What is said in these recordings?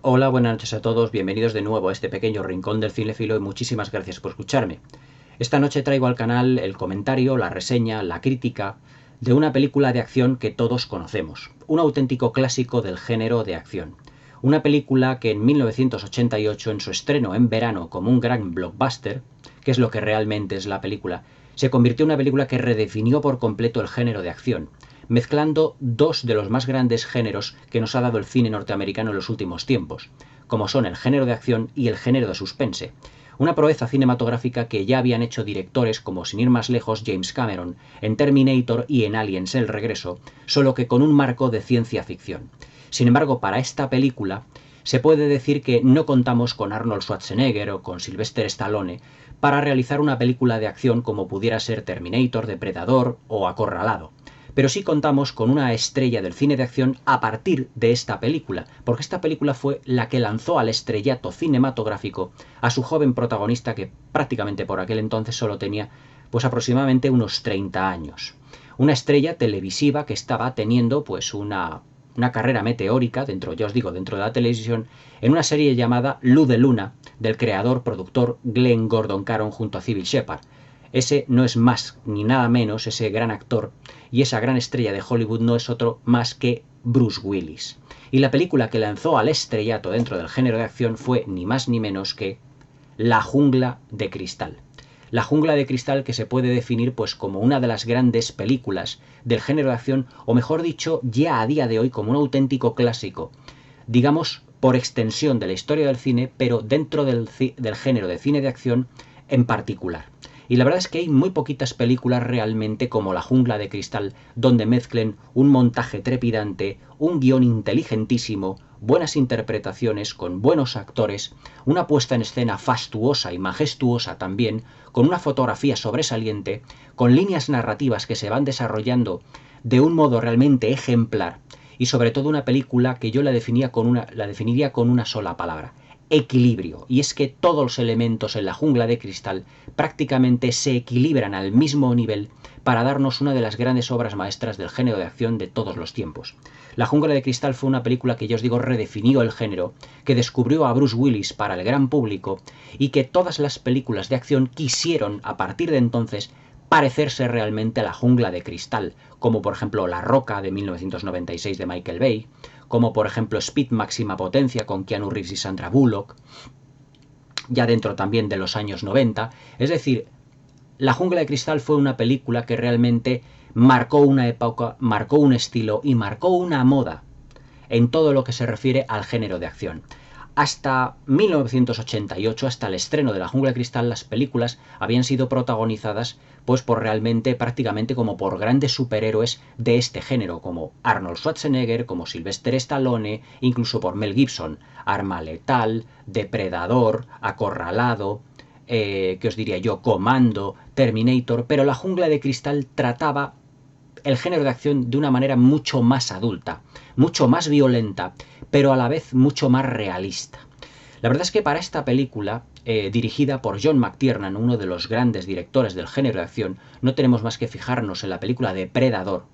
Hola, buenas noches a todos, bienvenidos de nuevo a este pequeño rincón del cinéfilo y muchísimas gracias por escucharme. Esta noche traigo al canal el comentario, la reseña, la crítica de una película de acción que todos conocemos, un auténtico clásico del género de acción. Una película que en 1988, en su estreno en verano como un gran blockbuster, que es lo que realmente es la película, se convirtió en una película que redefinió por completo el género de acción, mezclando dos de los más grandes géneros que nos ha dado el cine norteamericano en los últimos tiempos, como son el género de acción y el género de suspense. Una proeza cinematográfica que ya habían hecho directores como, sin ir más lejos, James Cameron en Terminator y en Aliens el regreso, solo que con un marco de ciencia ficción. Sin embargo, para esta película se puede decir que no contamos con Arnold Schwarzenegger o con Sylvester Stallone para realizar una película de acción como pudiera ser Terminator, Depredador o Acorralado. Pero sí contamos con una estrella del cine de acción a partir de esta película, porque esta película fue la que lanzó al estrellato cinematográfico a su joven protagonista, que prácticamente por aquel entonces solo tenía pues aproximadamente unos 30 años. Una estrella televisiva que estaba teniendo pues una carrera meteórica dentro, ya os digo, dentro de la televisión, en una serie llamada Luz de Luna, del creador-productor Glenn Gordon Caron junto a Cybill Shepherd. Ese no es más ni nada menos, ese gran actor y esa gran estrella de Hollywood no es otro más que Bruce Willis. Y la película que lanzó al estrellato dentro del género de acción fue ni más ni menos que La jungla de cristal. La jungla de cristal, que se puede definir pues como una de las grandes películas del género de acción, o mejor dicho, ya a día de hoy como un auténtico clásico, digamos por extensión de la historia del cine, pero dentro del género de cine de acción en particular. Y la verdad es que hay muy poquitas películas realmente como La jungla de cristal, donde mezclen un montaje trepidante, un guión inteligentísimo, buenas interpretaciones con buenos actores, una puesta en escena fastuosa y majestuosa también, con una fotografía sobresaliente, con líneas narrativas que se van desarrollando de un modo realmente ejemplar, y sobre todo una película que yo la definiría con una sola palabra: equilibrio. Y es que todos los elementos en La jungla de cristal prácticamente se equilibran al mismo nivel para darnos una de las grandes obras maestras del género de acción de todos los tiempos. La jungla de cristal fue una película que, yo os digo, redefinió el género, que descubrió a Bruce Willis para el gran público y que todas las películas de acción quisieron a partir de entonces parecerse realmente a La jungla de cristal, como por ejemplo La Roca de 1996 de Michael Bay, como por ejemplo Speed máxima potencia con Keanu Reeves y Sandra Bullock, ya dentro también de los años 90. Es decir, La jungla de cristal fue una película que realmente marcó una época, marcó un estilo y marcó una moda en todo lo que se refiere al género de acción. Hasta 1988, hasta el estreno de La jungla de cristal, las películas habían sido protagonizadas pues por realmente prácticamente como por grandes superhéroes de este género, como Arnold Schwarzenegger, como Sylvester Stallone, incluso por Mel Gibson. Arma letal, Depredador, Acorralado, que os diría yo, Comando, Terminator, pero La jungla de cristal trataba el género de acción de una manera mucho más adulta, mucho más violenta, pero a la vez mucho más realista. La verdad es que para esta película, dirigida por John McTiernan, uno de los grandes directores del género de acción, no tenemos más que fijarnos en la película Depredador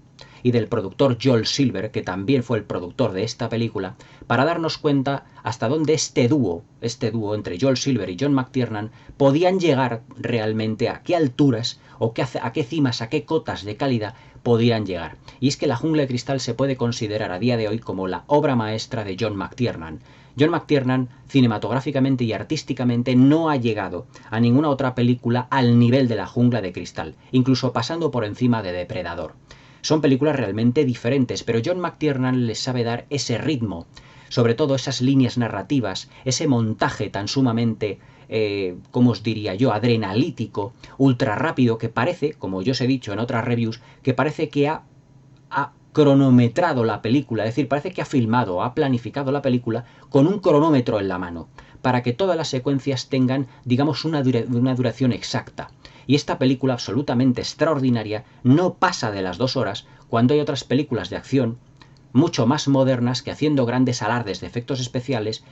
y del productor Joel Silver, que también fue el productor de esta película, para darnos cuenta hasta dónde este dúo entre Joel Silver y John McTiernan podían llegar realmente, a qué alturas o a qué cimas, a qué cotas de calidad podían llegar. Y es que La jungla de cristal se puede considerar a día de hoy como la obra maestra de John McTiernan. John McTiernan, cinematográficamente y artísticamente, no ha llegado a ninguna otra película al nivel de La jungla de cristal, incluso pasando por encima de Depredador. Son películas realmente diferentes, pero John McTiernan les sabe dar ese ritmo, sobre todo esas líneas narrativas, ese montaje tan sumamente, ¿cómo os diría yo?, adrenalítico, ultra rápido, que parece, como yo os he dicho en otras reviews, que parece que ha cronometrado la película, es decir, parece que ha filmado, ha planificado la película con un cronómetro en la mano, para que todas las secuencias tengan, digamos, una duración exacta. Y esta película absolutamente extraordinaria no pasa de las 2 horas, cuando hay otras películas de acción mucho más modernas que, haciendo grandes alardes de efectos especiales,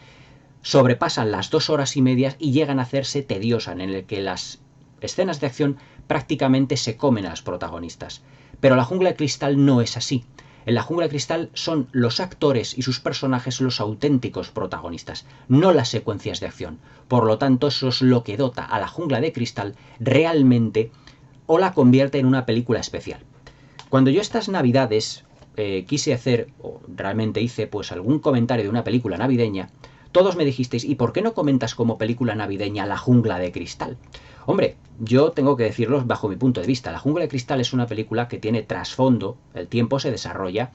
sobrepasan las 2 horas y media y llegan a hacerse tediosas, en el que las escenas de acción prácticamente se comen a los protagonistas. Pero La jungla de cristal no es así. En La jungla de cristal son los actores y sus personajes los auténticos protagonistas, no las secuencias de acción. Por lo tanto, eso es lo que dota a La jungla de cristal realmente o la convierte en una película especial. Cuando yo estas navidades quise hacer, o realmente hice, pues algún comentario de una película navideña, todos me dijisteis, ¿y por qué no comentas como película navideña La jungla de cristal? Hombre, yo tengo que decirlo bajo mi punto de vista. La jungla de cristal es una película que tiene trasfondo, el tiempo se desarrolla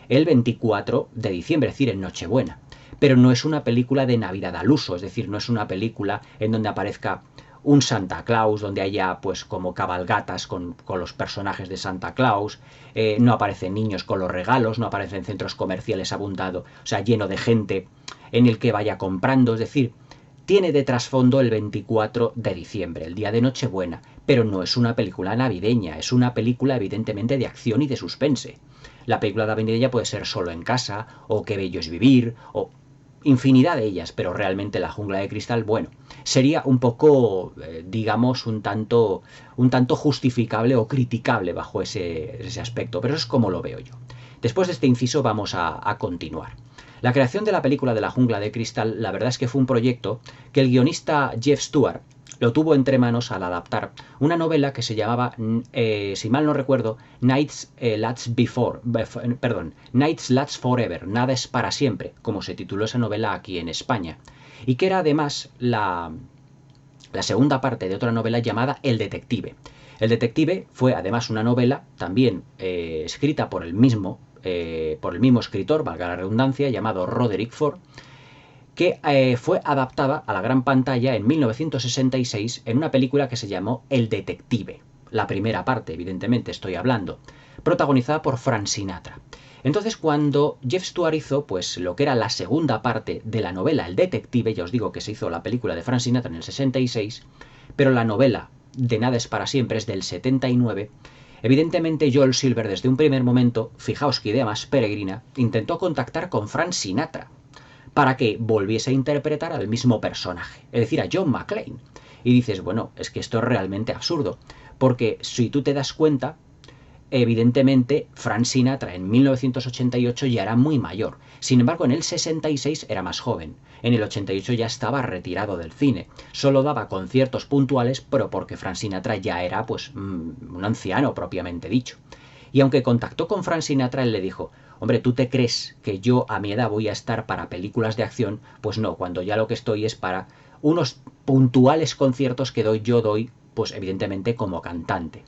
el 24 de diciembre, es decir, en Nochebuena. Pero no es una película de Navidad al uso, es decir, no es una película en donde aparezca un Santa Claus, donde haya pues como cabalgatas con los personajes de Santa Claus, no aparecen niños con los regalos, no aparecen centros comerciales abundados, o sea, lleno de gente en el que vaya comprando, es decir, tiene de trasfondo el 24 de diciembre, el día de Nochebuena, pero no es una película navideña, es una película evidentemente de acción y de suspense. La película navideña puede ser Solo en casa, o Qué bello es vivir, o infinidad de ellas, pero realmente La jungla de cristal, bueno, sería un poco, digamos, un tanto justificable o criticable bajo ese aspecto, pero eso es como lo veo yo. Después de este inciso vamos a continuar. La creación de la película de La jungla de cristal, la verdad es que fue un proyecto que el guionista Jeff Stewart lo tuvo entre manos al adaptar una novela que se llamaba, si mal no recuerdo, Nights Lasts Forever, Nada es para siempre, como se tituló esa novela aquí en España, y que era además la segunda parte de otra novela llamada El detective. El detective fue además una novela también escrita por el mismo escritor, valga la redundancia, llamado Roderick Ford, que fue adaptada a la gran pantalla en 1966 en una película que se llamó El detective. La primera parte, evidentemente, estoy hablando, protagonizada por Frank Sinatra. Entonces, cuando Jeff Stewart hizo pues lo que era la segunda parte de la novela El detective, ya os digo que se hizo la película de Frank Sinatra en el 66, pero la novela de Nada es para siempre es del 79, evidentemente Joel Silver desde un primer momento, fijaos qué idea más peregrina, intentó contactar con Frank Sinatra para que volviese a interpretar al mismo personaje, es decir, a John McClane. Y dices, bueno, es que esto es realmente absurdo, porque si tú te das cuenta, evidentemente Frank Sinatra en 1988 ya era muy mayor, sin embargo en el 66 era más joven, en el 88 ya estaba retirado del cine, solo daba conciertos puntuales, pero porque Frank Sinatra ya era pues un anciano propiamente dicho. Y aunque contactó con Frank Sinatra, él le dijo, hombre, ¿tú te crees que yo a mi edad voy a estar para películas de acción? Pues no, cuando ya lo que estoy es para unos puntuales conciertos que yo doy, pues evidentemente como cantante.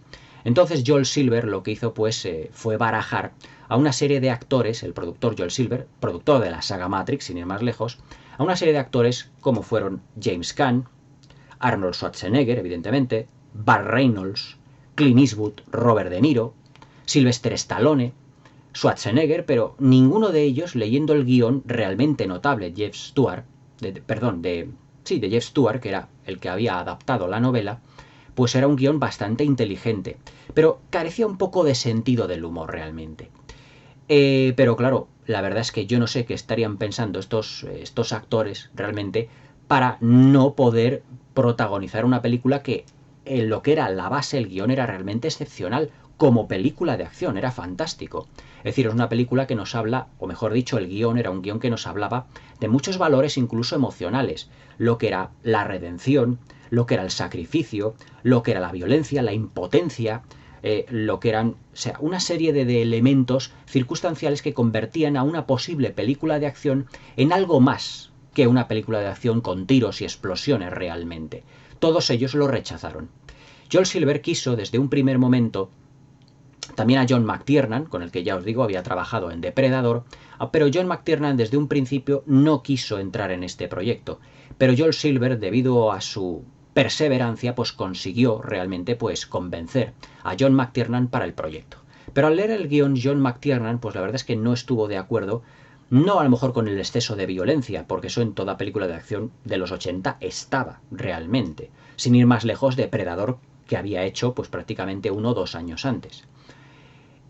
Entonces Joel Silver lo que hizo pues fue barajar a una serie de actores, el productor Joel Silver, productor de la saga Matrix, sin ir más lejos, a una serie de actores como fueron James Caan, Arnold Schwarzenegger, evidentemente, Burt Reynolds, Clint Eastwood, Robert De Niro, Sylvester Stallone, Schwarzenegger, pero ninguno de ellos leyendo el guión realmente notable, Jeff Stewart, de Jeff Stewart, que era el que había adaptado la novela, pues era un guión bastante inteligente, pero carecía un poco de sentido del humor realmente. Pero claro, la verdad es que yo no sé qué estarían pensando estos actores realmente para no poder protagonizar una película que en lo que era la base, el guión era realmente excepcional. Como película de acción, era fantástico. Es decir, es una película que nos habla, o mejor dicho, el guión era un guión que nos hablaba de muchos valores incluso emocionales. Lo que era la redención, lo que era el sacrificio, lo que era la violencia, la impotencia, lo que eran, o sea, una serie de elementos circunstanciales que convertían a una posible película de acción en algo más que una película de acción con tiros y explosiones realmente. Todos ellos lo rechazaron. Joel Silver quiso desde un primer momento también a John McTiernan, con el que ya os digo había trabajado en Depredador, pero John McTiernan desde un principio no quiso entrar en este proyecto. Pero Joel Silver, debido a su perseverancia, pues consiguió realmente pues convencer a John McTiernan para el proyecto. Pero al leer el guión, John McTiernan, pues la verdad es que no estuvo de acuerdo, no a lo mejor con el exceso de violencia, porque eso en toda película de acción de los 80 estaba realmente, sin ir más lejos de Depredador, que había hecho pues prácticamente 1 o 2 años antes.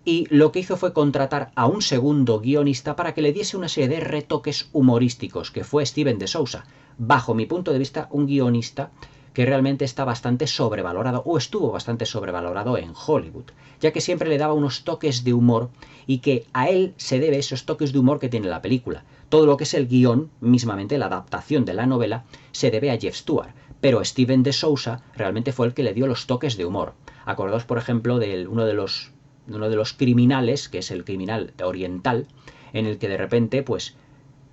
Y lo que hizo fue contratar a un segundo guionista para que le diese una serie de retoques humorísticos, que fue Steven de Souza. Bajo mi punto de vista, un guionista que realmente está bastante sobrevalorado, o estuvo bastante sobrevalorado en Hollywood, ya que siempre le daba unos toques de humor y que a él se debe esos toques de humor que tiene la película. Todo lo que es el guión, mismamente la adaptación de la novela, se debe a Jeff Stewart, pero Steven de Souza realmente fue el que le dio los toques de humor. Acordaos, por ejemplo, de uno de los criminales, que es el criminal oriental, en el que de repente, pues,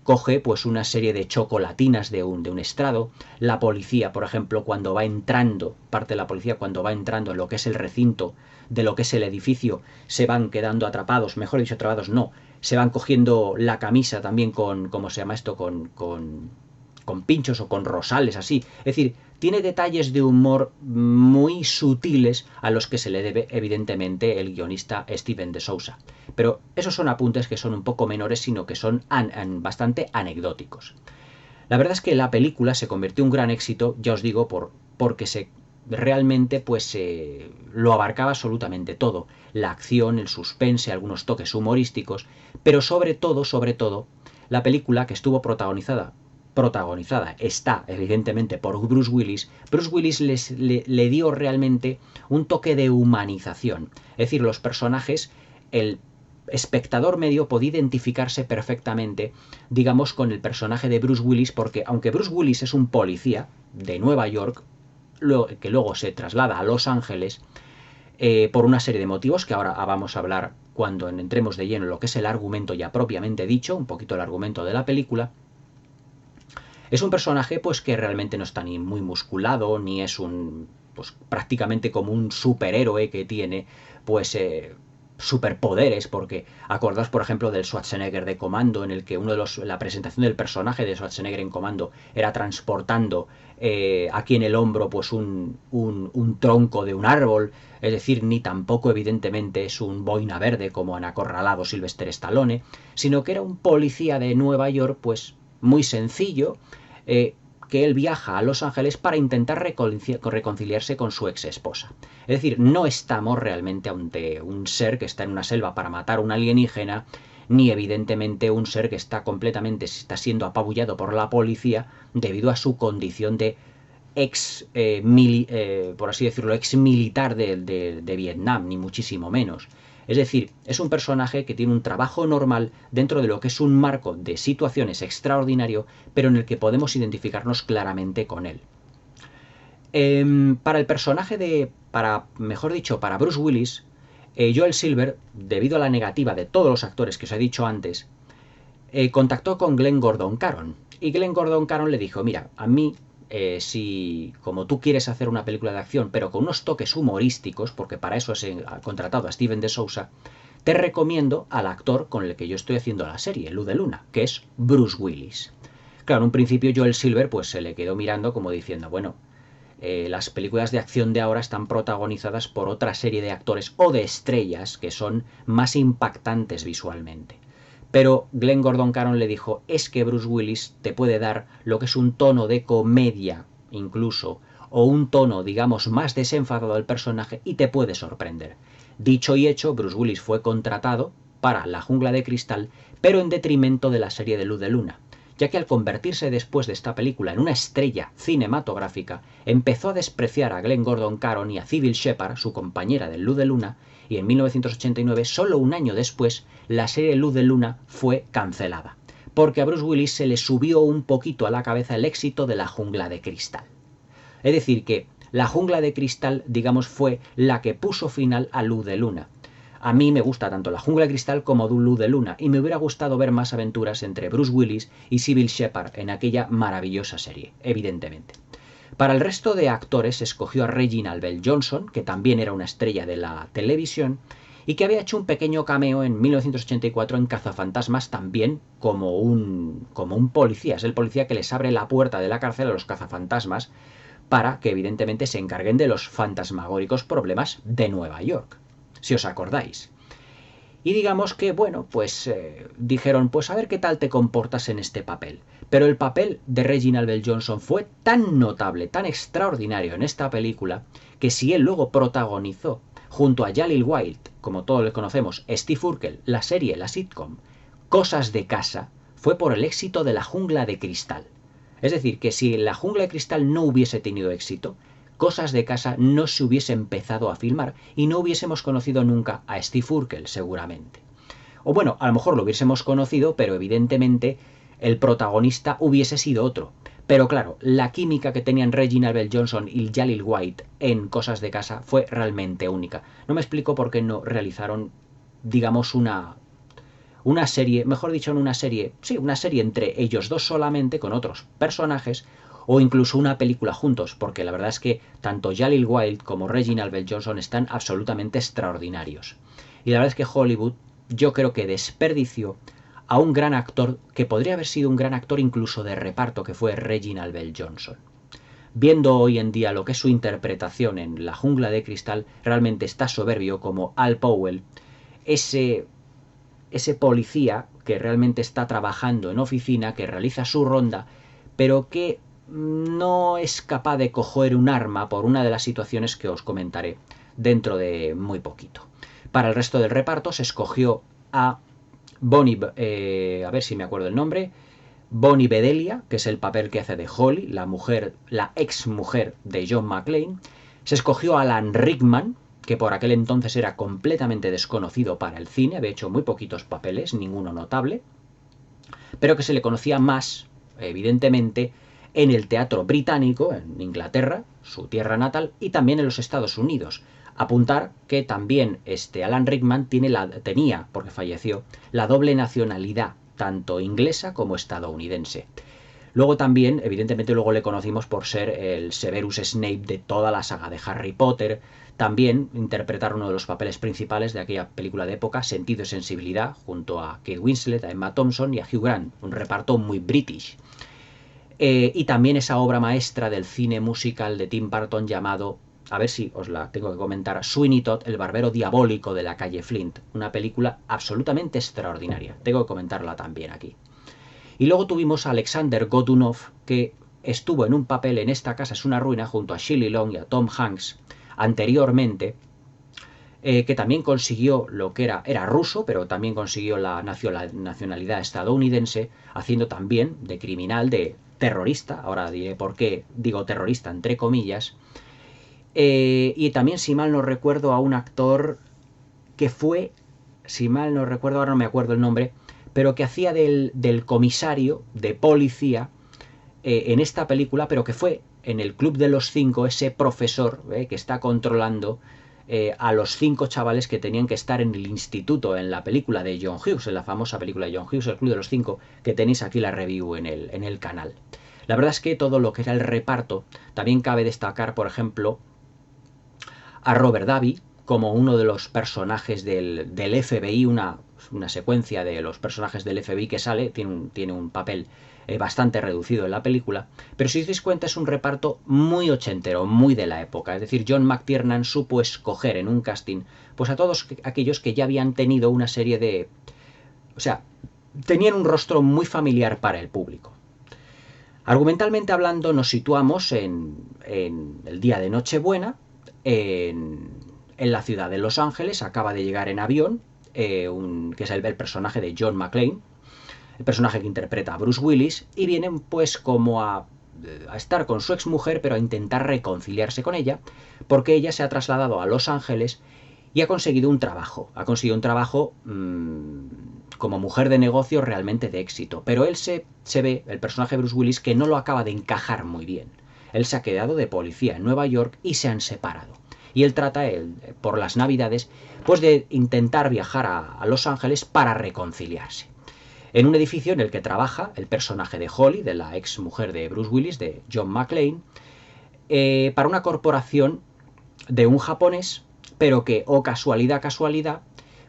coge pues una serie de chocolatinas de un estrado. La policía, por ejemplo, cuando va entrando, parte de la policía cuando va entrando en lo que es el recinto de lo que es el edificio, se van quedando atrapados, mejor dicho, atrapados no, se van cogiendo la camisa también con, ¿cómo se llama esto? Con pinchos o con rosales así. Es decir, tiene detalles de humor muy sutiles a los que se le debe evidentemente el guionista Steven de Souza. Pero esos son apuntes que son un poco menores, sino que son bastante anecdóticos. La verdad es que la película se convirtió en un gran éxito, ya os digo, porque realmente pues lo abarcaba absolutamente todo. La acción, el suspense, algunos toques humorísticos, pero sobre todo, la película, que estuvo protagonizada está evidentemente por Bruce Willis. Bruce Willis le dio realmente un toque de humanización. Es decir, los personajes, el espectador medio podía identificarse perfectamente, digamos, con el personaje de Bruce Willis, porque aunque Bruce Willis es un policía de Nueva York, que luego se traslada a Los Ángeles, por una serie de motivos que ahora vamos a hablar cuando entremos de lleno en lo que es el argumento ya propiamente dicho, un poquito el argumento de la película. Es un personaje pues que realmente no está ni muy musculado, ni es pues prácticamente como un superhéroe que tiene pues superpoderes, porque acordaos por ejemplo del Schwarzenegger de Comando, en el que la presentación del personaje de Schwarzenegger en Comando era transportando aquí en el hombro pues un tronco de un árbol, es decir, ni tampoco evidentemente es un boina verde como han acorralado Sylvester Stallone, sino que era un policía de Nueva York pues muy sencillo, que él viaja a Los Ángeles para intentar reconciliarse con su ex esposa. Es decir, no estamos realmente ante un ser que está en una selva para matar a un alienígena, ni evidentemente un ser que está siendo apabullado por la policía debido a su condición de por así decirlo, ex militar de Vietnam, ni muchísimo menos. Es decir, es un personaje que tiene un trabajo normal dentro de lo que es un marco de situaciones extraordinario, pero en el que podemos identificarnos claramente con él. Para el personaje mejor dicho, para Bruce Willis, Joel Silver, debido a la negativa de todos los actores que os he dicho antes, contactó con Glenn Gordon Caron. Y Glenn Gordon Caron le dijo, mira, a mí, si como tú quieres hacer una película de acción, pero con unos toques humorísticos, porque para eso he contratado a Steven de Souza, te recomiendo al actor con el que yo estoy haciendo la serie, Luz de Luna, que es Bruce Willis. Claro, en un principio Joel Silver pues se le quedó mirando como diciendo, bueno, las películas de acción de ahora están protagonizadas por otra serie de actores o de estrellas que son más impactantes visualmente. Pero Glenn Gordon Caron le dijo, es que Bruce Willis te puede dar lo que es un tono de comedia incluso, o un tono, digamos, más desenfadado del personaje y te puede sorprender. Dicho y hecho, Bruce Willis fue contratado para La Jungla de Cristal, pero en detrimento de la serie de Luz de Luna, ya que al convertirse después de esta película en una estrella cinematográfica, empezó a despreciar a Glenn Gordon Caron y a Cybill Shepherd, su compañera de Luz de Luna, y en 1989, solo un año después, la serie Luz de Luna fue cancelada, porque a Bruce Willis se le subió un poquito a la cabeza el éxito de La Jungla de Cristal. Es decir, que La Jungla de Cristal, digamos, fue la que puso final a Luz de Luna. A mí me gusta tanto La Jungla de Cristal como Luz de Luna, y me hubiera gustado ver más aventuras entre Bruce Willis y Cybill Shepherd en aquella maravillosa serie, evidentemente. Para el resto de actores escogió a Reginald VelJohnson, que también era una estrella de la televisión, y que había hecho un pequeño cameo en 1984 en Cazafantasmas también como un policía. Es el policía que les abre la puerta de la cárcel a los cazafantasmas para que evidentemente se encarguen de los fantasmagóricos problemas de Nueva York, si os acordáis. Y digamos que, bueno, pues dijeron, pues a ver qué tal te comportas en este papel. Pero el papel de Reginald VelJohnson fue tan notable, tan extraordinario en esta película, que si él luego protagonizó, junto a Jalil White, como todos le conocemos, Steve Urkel, la serie, la sitcom, Cosas de Casa, fue por el éxito de La Jungla de Cristal. Es Es decir, que si La Jungla de Cristal no hubiese tenido éxito, Cosas de Casa no se hubiese empezado a filmar y no hubiésemos conocido nunca a Steve Urkel, seguramente. O bueno, a lo mejor lo hubiésemos conocido, pero evidentemente el protagonista hubiese sido otro. Pero claro, la química que tenían Reginald Bell Johnson y Jalil White en Cosas de Casa fue realmente única. No me explico por qué no realizaron, digamos, una serie, mejor dicho, en una serie entre ellos dos solamente, con otros personajes, o incluso una película juntos, porque la verdad es que tanto Jalil White como Reginald Bell Johnson están absolutamente extraordinarios. Y la verdad es que Hollywood, yo creo que desperdició a un gran actor, que podría haber sido un gran actor incluso de reparto, que fue Reginald Bell Johnson. Viendo hoy en día lo que es su interpretación en La Jungla de Cristal, realmente está soberbio como Al Powell, ese policía que realmente está trabajando en oficina, que realiza su ronda, pero que no es capaz de coger un arma por una de las situaciones que os comentaré dentro de muy poquito. Para el resto del reparto se escogió a Bonnie, a ver si me acuerdo el nombre, Bonnie Bedelia, que es el papel que hace de Holly, la ex mujer de John McClane. Se escogió a Alan Rickman, que por aquel entonces era completamente desconocido para el cine, había hecho muy poquitos papeles, ninguno notable, pero que se le conocía más, evidentemente, en el teatro británico, en Inglaterra, su tierra natal, y también en los Estados Unidos. Apuntar que también Alan Rickman tenía, porque falleció, la doble nacionalidad, tanto inglesa como estadounidense. Luego también, evidentemente, luego le conocimos por ser el Severus Snape de toda la saga de Harry Potter. También interpretar uno de los papeles principales de aquella película de época, Sentido y Sensibilidad, junto a Kate Winslet, a Emma Thompson y a Hugh Grant. Un reparto muy british. Y también esa obra maestra del cine musical de Tim Burton llamado, a ver si os la tengo que comentar, Sweeney Todd, el barbero diabólico de la calle Flint. Una película absolutamente extraordinaria. Tengo que comentarla también aquí. Y luego tuvimos a Alexander Godunov, que estuvo en un papel en Esta casa es una ruina junto a Shelley Long y a Tom Hanks anteriormente, que también consiguió lo que era ruso, pero también consiguió la nacionalidad estadounidense, haciendo también de criminal, de terrorista, ahora diré por qué digo terrorista entre comillas, y también, si mal no recuerdo, a un actor que fue, si mal no recuerdo, ahora no me acuerdo el nombre, pero que hacía del comisario de policía en esta película, pero que fue en el Club de los Cinco ese profesor que está controlando a los 5 chavales que tenían que estar en el instituto en la película de John Hughes, en la famosa película de John Hughes, el Club de los Cinco, que tenéis aquí la review en el canal. La verdad es que todo lo que era el reparto, también cabe destacar, por ejemplo, a Robert Davi como uno de los personajes del FBI, una secuencia de los personajes del FBI que sale, tiene un papel bastante reducido en la película, pero si os dais cuenta es un reparto muy ochentero, muy de la época. Es decir, John McTiernan supo escoger en un casting pues a todos aquellos que ya habían tenido una serie de... O sea, tenían un rostro muy familiar para el público. Argumentalmente hablando, nos situamos en el día de Nochebuena, en la ciudad de Los Ángeles. Acaba de llegar en avión, que es el personaje de John McClane, el personaje que interpreta a Bruce Willis, y vienen pues como a estar con su exmujer, pero a intentar reconciliarse con ella, porque ella se ha trasladado a Los Ángeles y ha conseguido un trabajo. Ha conseguido un trabajo como mujer de negocio realmente de éxito, pero él se ve, el personaje de Bruce Willis, que no lo acaba de encajar muy bien. Él se ha quedado de policía en Nueva York y se han separado. Y él trata, por las Navidades, pues de intentar viajar a Los Ángeles para reconciliarse. En un edificio en el que trabaja el personaje de Holly, de la ex mujer de Bruce Willis, de John McClane, para una corporación de un japonés, pero que, oh casualidad,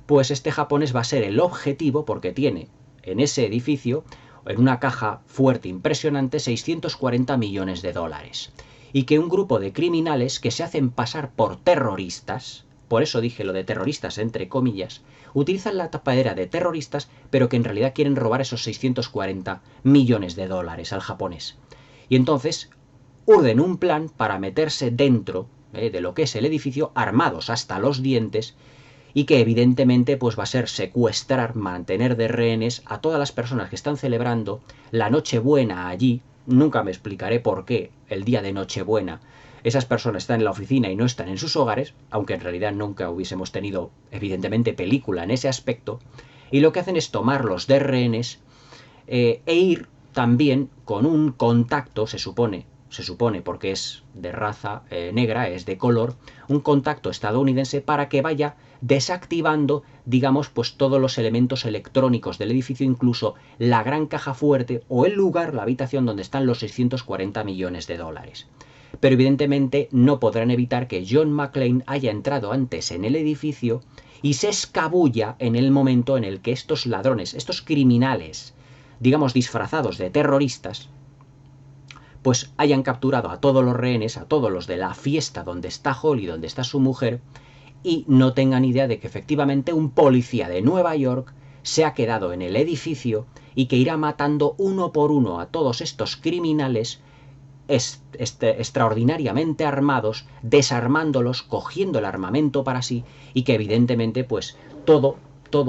pues este japonés va a ser el objetivo, porque tiene en ese edificio, en una caja fuerte impresionante, 640 millones de dólares. Y que un grupo de criminales que se hacen pasar por terroristas, por eso dije lo de terroristas entre comillas, utilizan la tapadera de terroristas, pero que en realidad quieren robar esos 640 millones de dólares al japonés. Y entonces urden un plan para meterse dentro de lo que es el edificio, armados hasta los dientes, y que evidentemente pues va a ser secuestrar, mantener de rehenes a todas las personas que están celebrando la Nochebuena allí, nunca me explicaré por qué el día de Nochebuena esas personas están en la oficina y no están en sus hogares, aunque en realidad nunca hubiésemos tenido, evidentemente, película en ese aspecto, y lo que hacen es tomarlos de rehenes e ir también con un contacto, se supone porque es de raza negra, es de color, un contacto estadounidense para que vaya desactivando, digamos, pues todos los elementos electrónicos del edificio, incluso la gran caja fuerte o el lugar, la habitación donde están los 640 millones de dólares. Pero evidentemente no podrán evitar que John McClane haya entrado antes en el edificio y se escabulla en el momento en el que estos ladrones, estos criminales, digamos disfrazados de terroristas, pues hayan capturado a todos los rehenes, a todos los de la fiesta donde está Holly, donde está su mujer, y no tengan idea de que efectivamente un policía de Nueva York se ha quedado en el edificio y que irá matando uno por uno a todos estos criminales extraordinariamente armados, desarmándolos, cogiendo el armamento para sí, y que evidentemente pues todo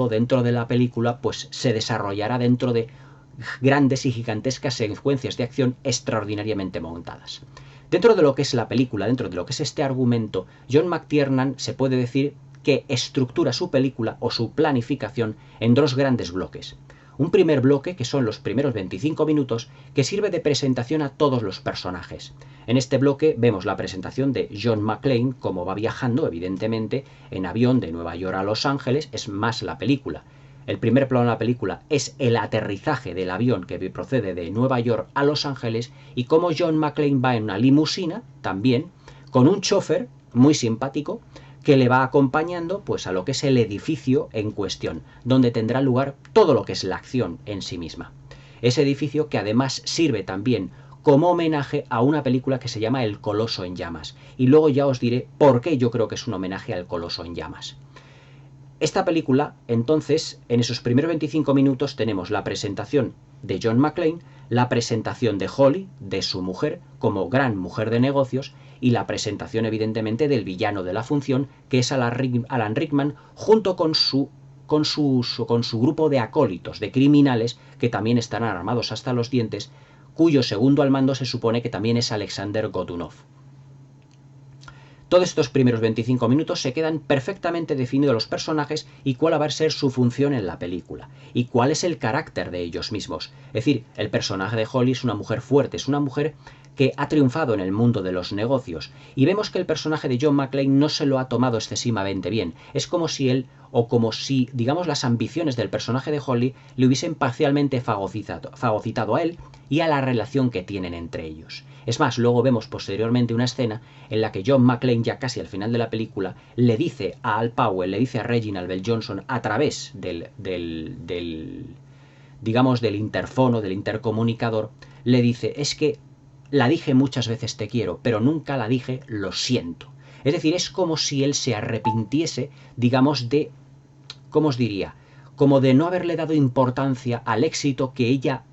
dentro de la película pues se desarrollará dentro de grandes y gigantescas secuencias de acción extraordinariamente montadas. Dentro de lo que es la película, dentro de lo que es este argumento, John McTiernan se puede decir que estructura su película o su planificación en dos grandes bloques. Un primer bloque, que son los primeros 25 minutos, que sirve de presentación a todos los personajes. En este bloque vemos la presentación de John McClane, como va viajando, evidentemente, en avión de Nueva York a Los Ángeles, es más la película. El primer plano de la película es el aterrizaje del avión que procede de Nueva York a Los Ángeles y cómo John McClane va en una limusina, también, con un chofer muy simpático, que le va acompañando pues a lo que es el edificio en cuestión, donde tendrá lugar todo lo que es la acción en sí misma. Ese edificio que además sirve también como homenaje a una película que se llama El Coloso en Llamas, y luego ya os diré por qué yo creo que es un homenaje al Coloso en Llamas. Esta película, entonces, en esos primeros 25 minutos tenemos la presentación de John McClane, la presentación de Holly, de su mujer, como gran mujer de negocios, y la presentación, evidentemente, del villano de la función, que es Alan Rickman, junto con su grupo de acólitos, de criminales, que también están armados hasta los dientes, cuyo segundo al mando se supone que también es Alexander Godunov. Todos estos primeros 25 minutos se quedan perfectamente definidos los personajes y cuál va a ser su función en la película, y cuál es el carácter de ellos mismos. Es decir, el personaje de Holly es una mujer fuerte, es una mujer que ha triunfado en el mundo de los negocios, y vemos que el personaje de John McClane no se lo ha tomado excesivamente bien. Es como si él, o como si, digamos, las ambiciones del personaje de Holly le hubiesen parcialmente fagocitado a él y a la relación que tienen entre ellos. Es más, luego vemos posteriormente una escena en la que John McClane, ya casi al final de la película, le dice a Al Powell, le dice a Reginald VelJohnson a través digamos, del interfono, del intercomunicador, le dice, es que la dije muchas veces te quiero, pero nunca la dije lo siento. Es decir, es como si él se arrepintiese, digamos, de, ¿cómo os diría? Como de no haberle dado importancia al éxito que ella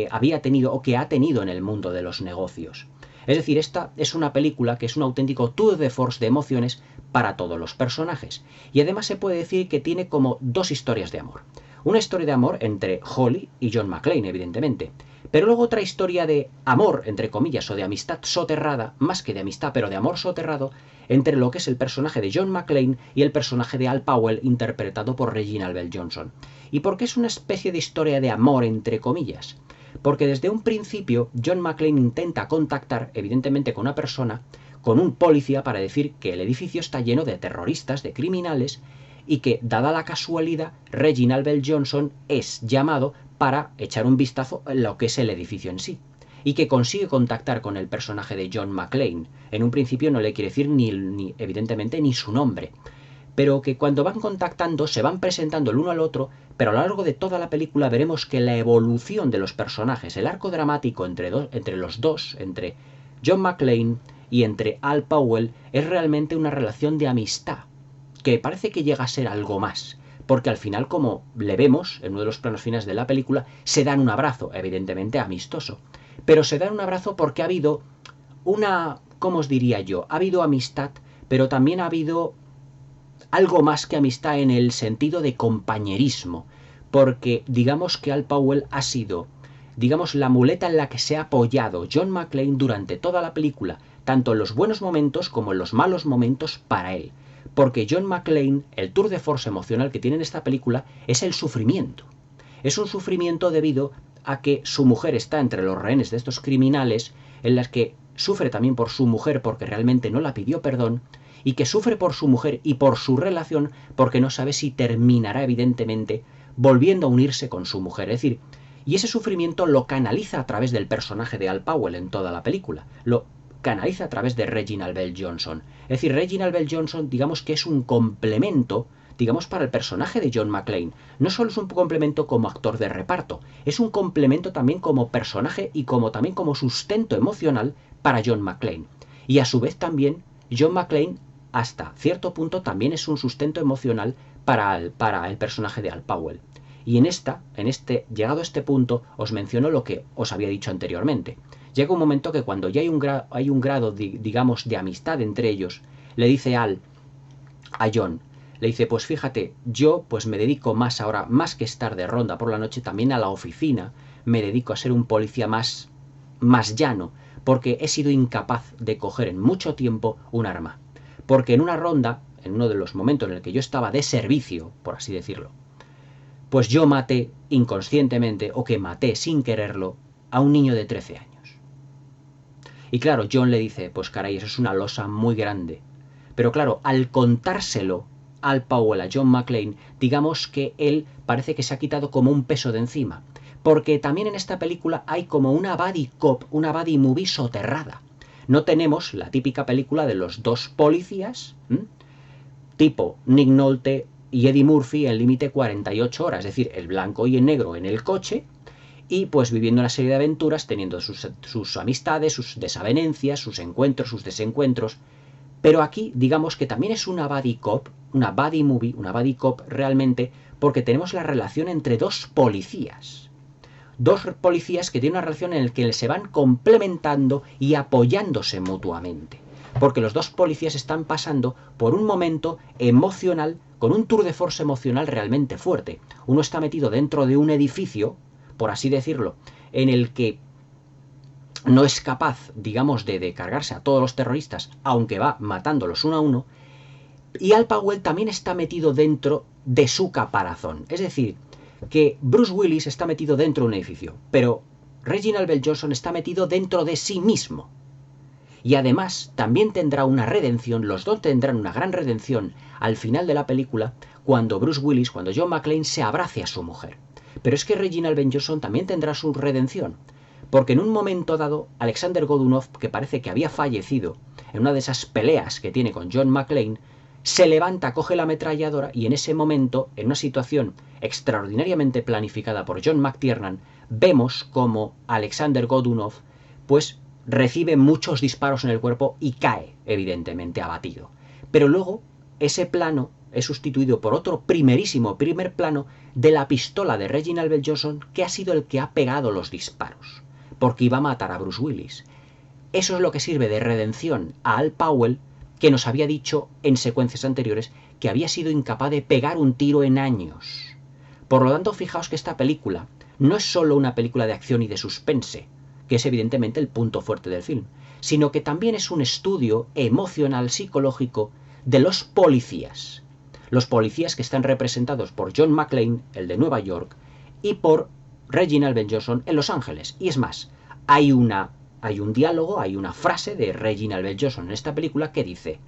había tenido o que ha tenido en el mundo de los negocios. Es decir, esta es una película que es un auténtico tour de force de emociones para todos los personajes. Y además se puede decir que tiene como dos historias de amor. Una historia de amor entre Holly y John McClane, evidentemente. Pero luego otra historia de amor, entre comillas, o de amistad soterrada, más que de amistad, pero de amor soterrado, entre lo que es el personaje de John McClane y el personaje de Al Powell, interpretado por Reginald VelJohnson. ¿Y por qué es una especie de historia de amor, entre comillas? Porque desde un principio John McClane intenta contactar, evidentemente, con una persona, con un policía, para decir que el edificio está lleno de terroristas, de criminales, y que, dada la casualidad, Reginald VelJohnson es llamado para echar un vistazo en lo que es el edificio en sí, y que consigue contactar con el personaje de John McClane. En un principio no le quiere decir evidentemente ni su nombre, pero que cuando van contactando se van presentando el uno al otro, pero a lo largo de toda la película veremos que la evolución de los personajes, el arco dramático entre los dos, entre John McClane y entre Al Powell, es realmente una relación de amistad, que parece que llega a ser algo más, porque al final, como le vemos en uno de los planos finales de la película, se dan un abrazo, evidentemente amistoso, pero se dan un abrazo porque ha habido una, ¿cómo os diría yo? Ha habido amistad, pero también ha habido algo más que amistad en el sentido de compañerismo, porque digamos que Al Powell ha sido digamos, la muleta en la que se ha apoyado John McClane durante toda la película, tanto en los buenos momentos como en los malos momentos para él. Porque John McClane, el tour de force emocional que tiene en esta película, es el sufrimiento. Es un sufrimiento debido a que su mujer está entre los rehenes de estos criminales, en las que sufre también por su mujer porque realmente no la pidió perdón, y que sufre por su mujer y por su relación porque no sabe si terminará evidentemente volviendo a unirse con su mujer. Es decir, y ese sufrimiento lo canaliza a través del personaje de Al Powell en toda la película. Lo canaliza a través de Reginald VelJohnson. Es decir, Reginald VelJohnson, digamos que es un complemento, digamos, para el personaje de John McClane. No solo es un complemento como actor de reparto, es un complemento también como personaje y también como sustento emocional para John McClane. Y a su vez también John McClane, hasta cierto punto, también es un sustento emocional para el personaje de Al Powell. Y llegado a este punto, os menciono lo que os había dicho anteriormente. Llega un momento que cuando ya hay un grado, digamos, de amistad entre ellos, le dice a John, le dice, pues fíjate, yo pues me dedico más ahora, más que estar de ronda por la noche, también a la oficina, me dedico a ser un policía más llano, porque he sido incapaz de coger en mucho tiempo un arma. Porque en una ronda, en uno de los momentos en el que yo estaba de servicio, por así decirlo, pues yo maté inconscientemente, o que maté sin quererlo, a un niño de 13 años. Y claro, John le dice, pues caray, eso es una losa muy grande. Pero claro, al contárselo Al Powell a John McClane, digamos que él parece que se ha quitado como un peso de encima. Porque también en esta película hay como una buddy cop, una buddy movie soterrada. No tenemos la típica película de los dos policías, tipo Nick Nolte y Eddie Murphy en límite 48 horas, es decir, el blanco y el negro en el coche, y pues viviendo una serie de aventuras, teniendo sus amistades, sus desavenencias, sus encuentros, sus desencuentros. Pero aquí, digamos que también es una buddy cop, una buddy movie, una buddy cop realmente, porque tenemos la relación entre dos policías. Dos policías que tienen una relación en la que se van complementando y apoyándose mutuamente. Porque los dos policías están pasando por un momento emocional, con un tour de force emocional realmente fuerte. Uno está metido dentro de un edificio, por así decirlo, en el que no es capaz, digamos, de cargarse a todos los terroristas, aunque va matándolos uno a uno, y Al Powell también está metido dentro de su caparazón. Es decir, que Bruce Willis está metido dentro de un edificio, pero Reginald VelJohnson está metido dentro de sí mismo. Y además también tendrá una redención, los dos tendrán una gran redención al final de la película, cuando Bruce Willis, cuando John McClane se abrace a su mujer. Pero es que Reginald VelJohnson también tendrá su redención, porque en un momento dado, Alexander Godunov, que parece que había fallecido en una de esas peleas que tiene con John McClane, se levanta, coge la ametralladora y en ese momento, en una situación extraordinariamente planificada por John McTiernan, vemos como Alexander Godunov pues recibe muchos disparos en el cuerpo y cae, evidentemente, abatido. Pero luego, ese plano es sustituido por otro primer plano de la pistola de Reginald VelJohnson, que ha sido el que ha pegado los disparos, porque iba a matar a Bruce Willis. Eso es lo que sirve de redención a Al Powell, que nos había dicho en secuencias anteriores que había sido incapaz de pegar un tiro en años. Por lo tanto, fijaos que esta película no es solo una película de acción y de suspense, que es evidentemente el punto fuerte del film, sino que también es un estudio emocional, psicológico, de los policías. Los policías que están representados por John McClane, el de Nueva York, y por Reginald VelJohnson en Los Ángeles. Y es más, hay un diálogo, hay una frase de Reginald VelJohnson en esta película que dice,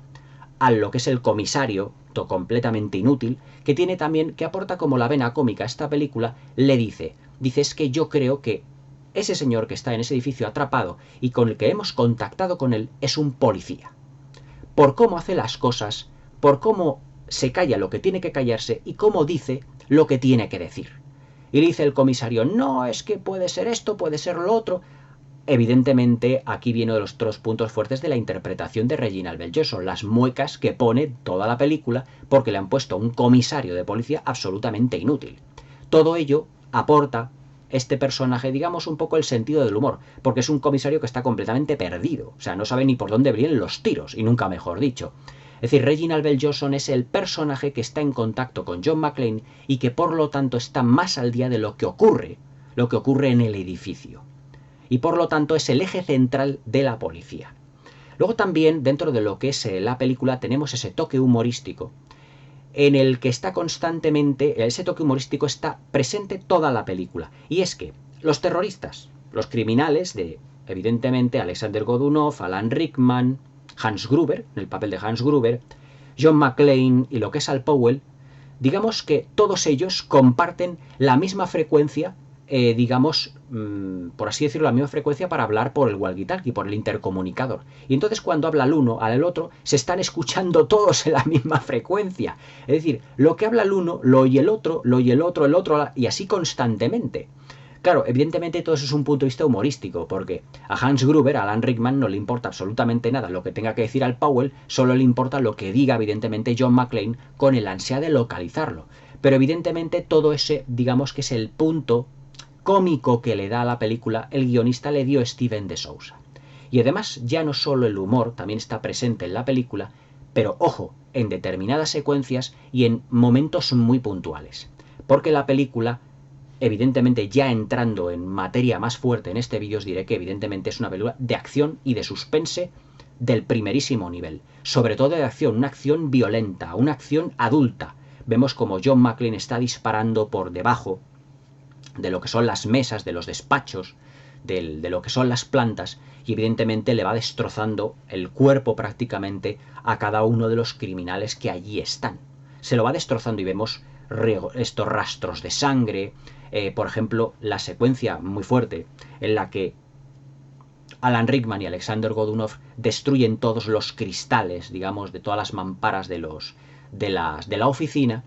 a lo que es el comisario, completamente inútil, que tiene también, que aporta como la vena cómica a esta película, le dice, es que yo creo que ese señor que está en ese edificio atrapado y con el que hemos contactado con él es un policía. Por cómo hace las cosas, por cómo se calla lo que tiene que callarse y cómo dice lo que tiene que decir. Y le dice el comisario, no, es que puede ser esto, puede ser lo otro. Evidentemente, aquí viene uno de los otros puntos fuertes de la interpretación de Reginald VelJohnson, las muecas que pone toda la película porque le han puesto un comisario de policía absolutamente inútil. Todo ello aporta este personaje, digamos, un poco el sentido del humor, porque es un comisario que está completamente perdido, o sea, no sabe ni por dónde vienen los tiros, y nunca mejor dicho. Es decir, Reginald VelJohnson es el personaje que está en contacto con John McClane y que por lo tanto está más al día de lo que ocurre lo que ocurre en el edificio. Y por lo tanto es el eje central de la policía. Luego también dentro de lo que es la película tenemos ese toque humorístico en el que está constantemente, ese toque humorístico está presente toda la película. Y es que los terroristas, los criminales de, evidentemente, Alexander Godunov, Alan Rickman, Hans Gruber, en el papel de Hans Gruber, John McClane y lo que es Al Powell, digamos que todos ellos comparten la misma frecuencia, digamos, por así decirlo, la misma frecuencia para hablar por el walkie-talkie, por el intercomunicador. Y entonces cuando habla el uno al otro, se están escuchando todos en la misma frecuencia. Es decir, lo que habla el uno, lo oye el otro, lo oye el otro, y así constantemente. Claro, evidentemente todo eso es un punto de vista humorístico, porque a Hans Gruber, a Alan Rickman, no le importa absolutamente nada lo que tenga que decir Al Powell, solo le importa lo que diga, evidentemente, John McClane con el ansia de localizarlo. Pero evidentemente todo ese, digamos que es el punto cómico que le da a la película, el guionista le dio Steven de Souza. Y además ya no solo el humor también está presente en la película, pero ojo, en determinadas secuencias y en momentos muy puntuales. Porque la película, evidentemente ya entrando en materia más fuerte en este vídeo, os diré que evidentemente es una película de acción y de suspense del primerísimo nivel. Sobre todo de acción, una acción violenta, una acción adulta. Vemos como John McClane está disparando por debajo de lo que son las mesas, de los despachos, de lo que son las plantas, y evidentemente le va destrozando el cuerpo prácticamente a cada uno de los criminales que allí están. Se lo va destrozando y vemos estos rastros de sangre, por ejemplo, la secuencia muy fuerte en la que Alan Rickman y Alexander Godunov destruyen todos los cristales, digamos, de todas las mamparas de la oficina,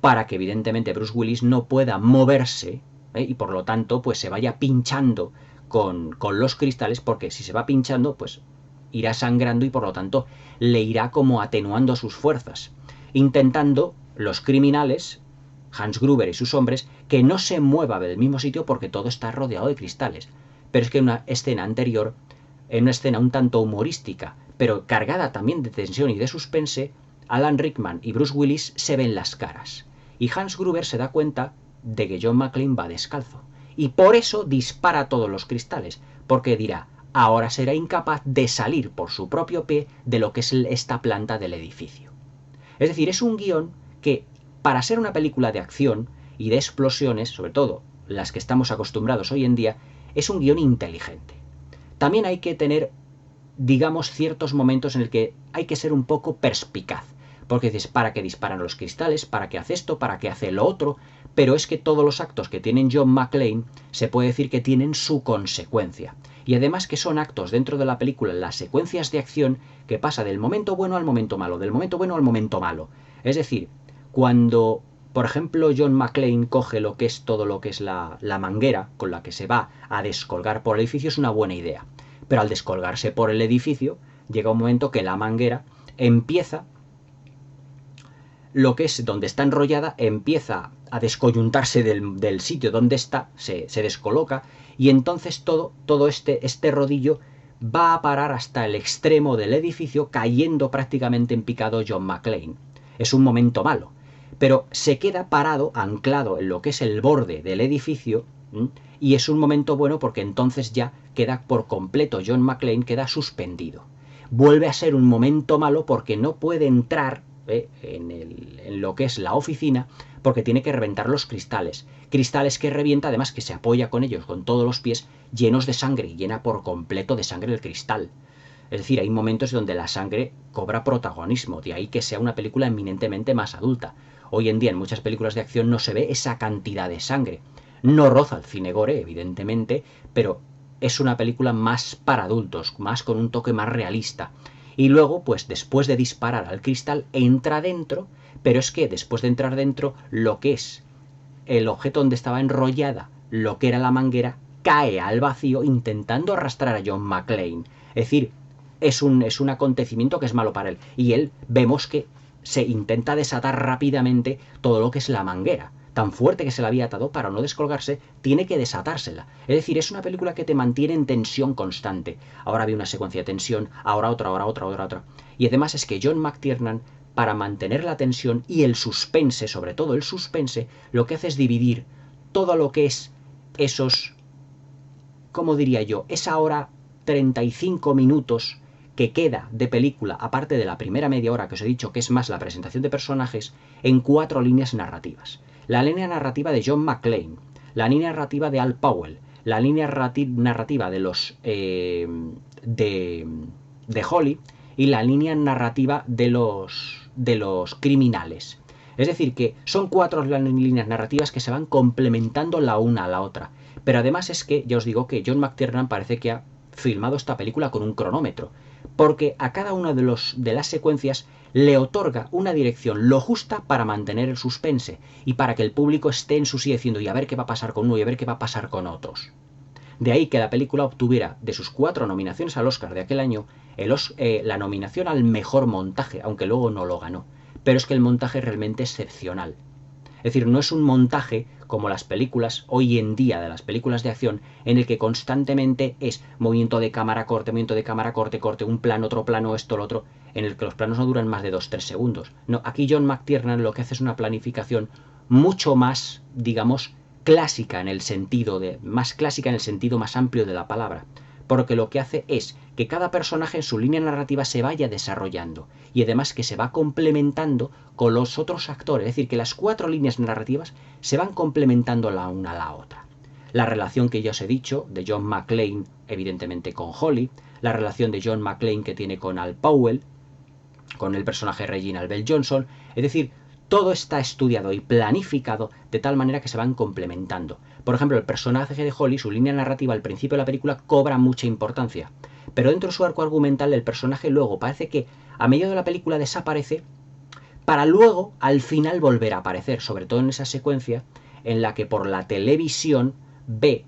para que evidentemente Bruce Willis no pueda moverse, y por lo tanto pues se vaya pinchando con los cristales, porque si se va pinchando pues irá sangrando y por lo tanto le irá como atenuando sus fuerzas, intentando los criminales, Hans Gruber y sus hombres, que no se mueva del mismo sitio porque todo está rodeado de cristales. Pero es que en una escena anterior, en una escena un tanto humorística, pero cargada también de tensión y de suspense, Alan Rickman y Bruce Willis se ven las caras. Y Hans Gruber se da cuenta de que John McClane va descalzo. Y por eso dispara todos los cristales, porque dirá, ahora será incapaz de salir por su propio pie de lo que es esta planta del edificio. Es decir, es un guión que, para ser una película de acción y de explosiones, sobre todo las que estamos acostumbrados hoy en día, es un guión inteligente. También hay que tener, digamos, ciertos momentos en el que hay que ser un poco perspicaz. Porque dices, ¿para qué disparan los cristales? ¿Para qué hace esto? ¿Para qué hace lo otro? Pero es que todos los actos que tienen John McClane se puede decir que tienen su consecuencia. Y además que son actos dentro de la película, las secuencias de acción, que pasa del momento bueno al momento malo, del momento bueno al momento malo. Es decir, cuando, por ejemplo, John McClane coge lo que es todo lo que es la manguera con la que se va a descolgar por el edificio, es una buena idea. Pero al descolgarse por el edificio, llega un momento que la manguera empieza, lo que es donde está enrollada, empieza a descoyuntarse del sitio donde está, se descoloca, y entonces todo este rodillo va a parar hasta el extremo del edificio, cayendo prácticamente en picado John McClane. Es un momento malo, pero se queda parado, anclado en lo que es el borde del edificio, y es un momento bueno porque entonces ya queda por completo, John McClane queda suspendido. Vuelve a ser un momento malo porque no puede entrar en lo que es la oficina, porque tiene que reventar los cristales que revienta, además que se apoya con ellos, con todos los pies llenos de sangre, y llena por completo de sangre el cristal. Es decir, hay momentos donde la sangre cobra protagonismo, de ahí que sea una película eminentemente más adulta. Hoy en día en muchas películas de acción no se ve esa cantidad de sangre. No roza el cine gore, evidentemente, pero es una película más para adultos, más con un toque más realista. Y luego, pues después de disparar al cristal, entra dentro, pero es que después de entrar dentro, lo que es el objeto donde estaba enrollada, lo que era la manguera, cae al vacío intentando arrastrar a John McClane. Es decir, es un acontecimiento que es malo para él. Y él, vemos que se intenta desatar rápidamente todo lo que es la manguera. Tan fuerte que se la había atado, para no descolgarse, tiene que desatársela. Es decir, es una película que te mantiene en tensión constante. Ahora había una secuencia de tensión, ahora otra, ahora otra, ahora otra. Y además es que John McTiernan, para mantener la tensión y el suspense, sobre todo el suspense, lo que hace es dividir todo lo que es esos, ¿cómo diría yo? Esa hora 35 minutos que queda de película, aparte de la primera media hora que os he dicho que es más la presentación de personajes, en 4 líneas narrativas. La línea narrativa de John McClane, la línea narrativa de Al Powell, la línea narrativa de los de Holly y la línea narrativa de los criminales. Es decir, que son 4 líneas narrativas que se van complementando la una a la otra. Pero además es que, ya os digo que John McTiernan parece que ha filmado esta película con un cronómetro, porque a cada una de las secuencias le otorga una dirección lo justa para mantener el suspense y para que el público esté en su silla diciendo y a ver qué va a pasar con uno y a ver qué va a pasar con otros. De ahí que la película obtuviera de sus 4 nominaciones al Oscar de aquel año la nominación al mejor montaje, aunque luego no lo ganó. Pero es que el montaje es realmente excepcional. Es decir, no es un montaje como las películas hoy en día de las películas de acción en el que constantemente es movimiento de cámara, corte, corte, un plano, otro plano, esto, lo otro, en el que los planos no duran más de 2-3 segundos. No, aquí John McTiernan lo que hace es una planificación mucho más, digamos, clásica en el sentido más amplio de la palabra, porque lo que hace es que cada personaje en su línea narrativa se vaya desarrollando y además que se va complementando con los otros actores, es decir, que las 4 líneas narrativas se van complementando la una a la otra. La relación que ya os he dicho de John McClane, evidentemente con Holly, la relación de John McClane que tiene con Al Powell, con el personaje Reginald VelJohnson, es decir, todo está estudiado y planificado de tal manera que se van complementando. Por ejemplo, el personaje de Holly, su línea narrativa al principio de la película cobra mucha importancia, pero dentro de su arco argumental el personaje luego parece que a medio de la película desaparece para luego al final volver a aparecer, sobre todo en esa secuencia en la que por la televisión ve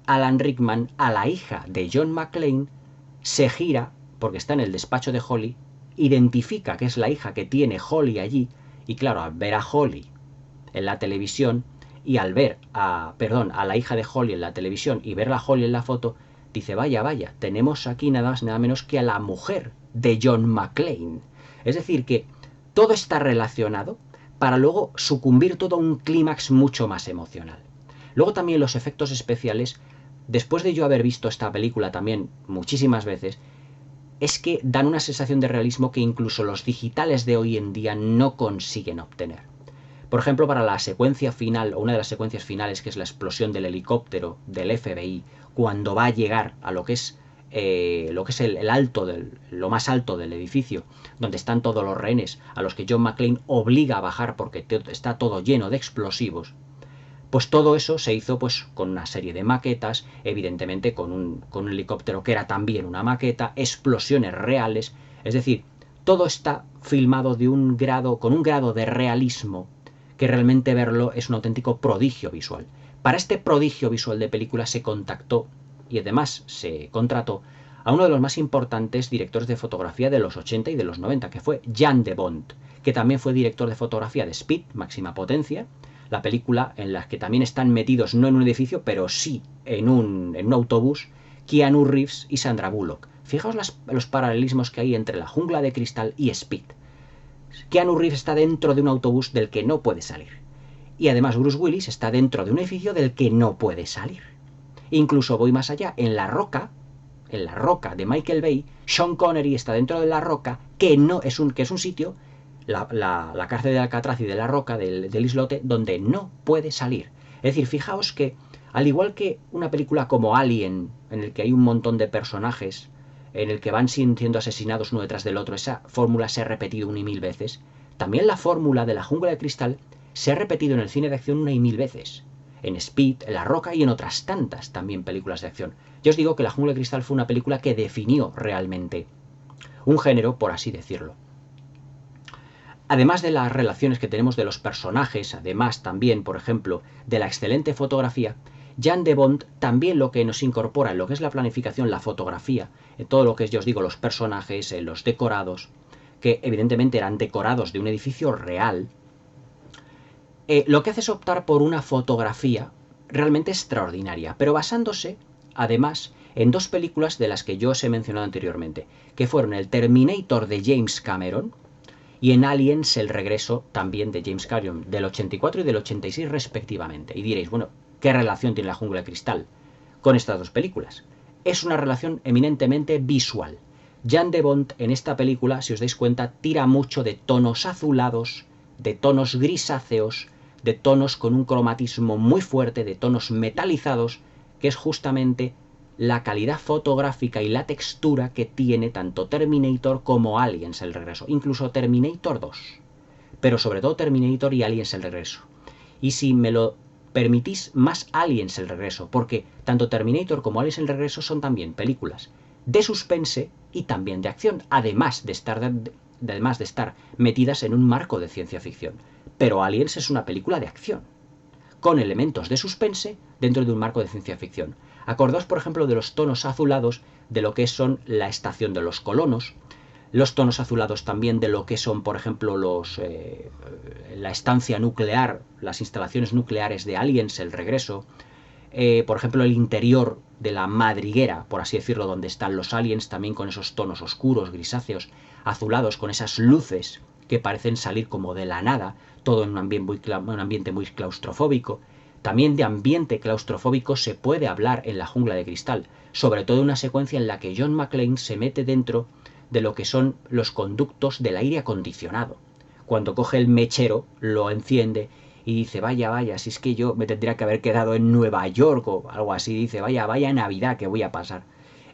Alan Rickman a la hija de John McClane, se gira, porque está en el despacho de Holly, identifica que es la hija que tiene Holly allí, y claro, al ver a Holly en la televisión y al ver a la hija de Holly en la televisión y ver a Holly en la foto, dice, vaya, vaya, tenemos aquí nada más nada menos que a la mujer de John McClane. Es decir, que todo está relacionado para luego sucumbir todo a un clímax mucho más emocional. Luego también los efectos especiales, después de yo haber visto esta película también muchísimas veces, es que dan una sensación de realismo que incluso los digitales de hoy en día no consiguen obtener. Por ejemplo, para la secuencia final, o una de las secuencias finales, que es la explosión del helicóptero del FBI, cuando va a llegar a lo que es lo más alto del edificio, donde están todos los rehenes, a los que John McClane obliga a bajar porque está todo lleno de explosivos, pues todo eso se hizo pues con una serie de maquetas, evidentemente con un helicóptero que era también una maqueta, explosiones reales, es decir, todo está filmado con un grado de realismo que realmente verlo es un auténtico prodigio visual. Para este prodigio visual de película se contactó y además se contrató a uno de los más importantes directores de fotografía de los 80 y de los 90, que fue Jan de Bont, que también fue director de fotografía de Speed, Máxima Potencia, la película en la que también están metidos, no en un edificio, pero sí en un autobús, Keanu Reeves y Sandra Bullock. Fijaos los paralelismos que hay entre La Jungla de Cristal y Speed. Keanu Reeves está dentro de un autobús del que no puede salir. Y además Bruce Willis está dentro de un edificio del que no puede salir. Incluso voy más allá, en La Roca de Michael Bay, Sean Connery está dentro de La Roca, que es un sitio, la cárcel de Alcatraz y de La Roca, del islote, donde no puede salir. Es decir, fijaos que, al igual que una película como Alien, en el que hay un montón de personajes, en el que van siendo asesinados uno detrás del otro, esa fórmula se ha repetido 1 y 1000 veces, también la fórmula de La Jungla de Cristal se ha repetido en el cine de acción 1 y 1000 veces. En Speed, en La Roca y en otras tantas también películas de acción. Yo os digo que La Jungla de Cristal fue una película que definió realmente un género, por así decirlo. Además de las relaciones que tenemos de los personajes, además también, por ejemplo, de la excelente fotografía, Jan de Bont también lo que nos incorpora en lo que es la planificación, la fotografía, en todo lo que es, yo os digo, los personajes, los decorados, que evidentemente eran decorados de un edificio real, lo que hace es optar por una fotografía realmente extraordinaria, pero basándose, además, en 2 películas de las que yo os he mencionado anteriormente, que fueron el Terminator de James Cameron y en Aliens el regreso también de James Cameron, del 84 y del 86 respectivamente. Y diréis, bueno, ¿Qué relación tiene La jungla de cristal con estas dos películas? Es una relación eminentemente visual. Jan de Bont en esta película, si os dais cuenta, tira mucho de tonos azulados, de tonos grisáceos, de tonos con un cromatismo muy fuerte, de tonos metalizados, que es justamente la calidad fotográfica y la textura que tiene tanto Terminator como Aliens el regreso, incluso Terminator 2, pero sobre todo Terminator y Aliens el regreso. Y si me lo permitís, más Aliens el regreso, porque tanto Terminator como Aliens el regreso son también películas de suspense y también de acción, además de estar metidas en un marco de ciencia ficción. Pero Aliens es una película de acción, con elementos de suspense dentro de un marco de ciencia ficción. Acordaos, por ejemplo, de los tonos azulados de lo que son la estación de los colonos, los tonos azulados también de lo que son, por ejemplo, la estancia nuclear, las instalaciones nucleares de Aliens, el regreso, por ejemplo, el interior de la madriguera, por así decirlo, donde están los aliens, también con esos tonos oscuros, grisáceos, azulados, con esas luces que parecen salir como de la nada, todo en un ambiente muy claustrofóbico. También de ambiente claustrofóbico se puede hablar en La jungla de cristal, sobre todo una secuencia en la que John McClane se mete dentro de lo que son los conductos del aire acondicionado. Cuando coge el mechero, lo enciende y dice, vaya, si es que yo me tendría que haber quedado en Nueva York o algo así, dice, vaya Navidad que voy a pasar.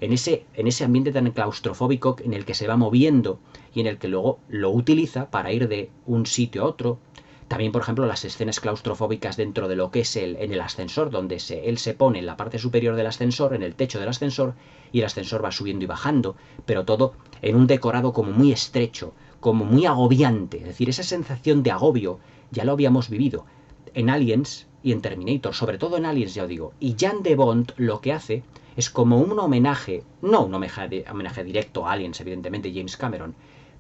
En ese ambiente tan claustrofóbico en el que se va moviendo y en el que luego lo utiliza para ir de un sitio a otro. También, por ejemplo, las escenas claustrofóbicas dentro de lo que es en el ascensor, donde él se pone en la parte superior del ascensor, en el techo del ascensor, y el ascensor va subiendo y bajando, pero todo en un decorado como muy estrecho, como muy agobiante. Es decir, esa sensación de agobio ya lo habíamos vivido en Aliens y en Terminator, sobre todo en Aliens, ya os digo. Y Jan de Bont lo que hace es como un homenaje, no un homenaje directo a Aliens, evidentemente, James Cameron,